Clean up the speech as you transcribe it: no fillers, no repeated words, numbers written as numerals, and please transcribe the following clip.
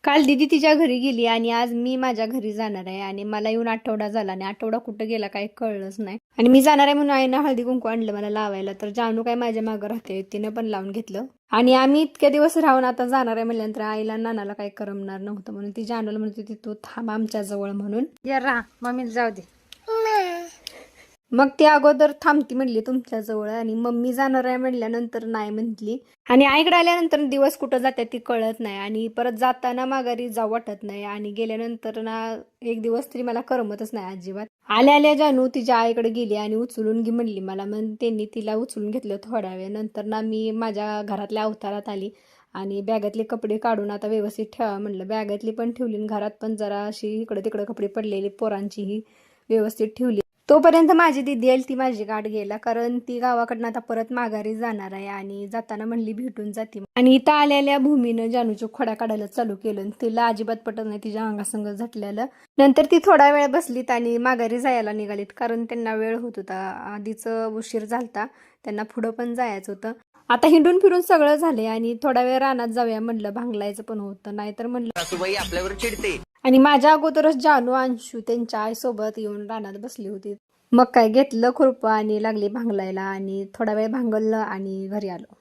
काल दीदी तिच्या घरी गेली आणि आज मी माझ्या घरी जाणार आहे आणि मला येऊन आठवडा झाला आणि आठवडा कुठं गेला काही कळलंच नाही. आणि मी जाणार आहे म्हणून आईनं हळदी कुंकू आणलं मला लावायला, तर जानू काय माझ्या मागं राहते, तिनं पण लावून घेतलं. आणि आम्ही इतक्या दिवस राहून आता जाणार आहे म्हणल्यानंतर आईला नानाला काही करमणार नव्हतं म्हणून ती जानूला म्हणत होती तू थांब आमच्या जवळ म्हणून. या राहा मम्मीला जाऊ दे. मग ती अगोदर थांबती म्हणली तुमच्या जवळ आणि मम्मी जाणार आहे म्हणल्यानंतर नाही म्हटली. आणि आईकडे आल्यानंतर दिवस कुठं जाते ती कळत नाही आणि परत जाताना माघारी जाऊ वाटत नाही आणि गेल्यानंतर ना एक दिवस तरी मला करमतच नाही अजिबात. आल्या आल्या जानू तिच्या आईकडे गेली आणि उचलून घे म्हणली मला, मग त्यांनी तिला उचलून घेतलं थोड्या वेळ. नंतर ना मी माझ्या घरातल्या अवतारात आली आणि बॅगातले कपडे काढून आता व्यवस्थित ठेवा म्हणलं. बॅगातली पण ठेवली, घरात पण जरा अशी इकडे तिकडे कपडे पडलेली पोरांचीही व्यवस्थित ठेवली. तोपर्यंत माझी दिदी आली, ती माझी गाठ गेला कारण ती गावाकडनं आता परत माघारी जाणार आहे आणि जाताना म्हणली भेटून जाते. आणि इथं आलेल्या भूमीनं जानूच्या खोड्या काढायला चालू केलं. तिला अजिबात पटत नाही तिच्या अंगासंग झटलेलं. नंतर ती थोडा वेळ बसलीत आणि माघारी जायला निघालीत कारण त्यांना वेळ होत होता, आधीच उशीर झालता, त्यांना पुढं पण जायचं होतं. आता हिंडून फिरून सगळं झाले आणि थोडा वेळ रानात जाऊया म्हणलं, भांगलायचं पण होतं, नाहीतर म्हणलं आपल्यावर चिडते. आणि माझ्या अगोदरच जानू अंशू त्यांच्या आईसोबत येऊन रानात बसली होती. मग काय घेतलं खुरपं आणि लागली भांगलायला आणि थोडा वेळ भांगललं आणि घरी आलो.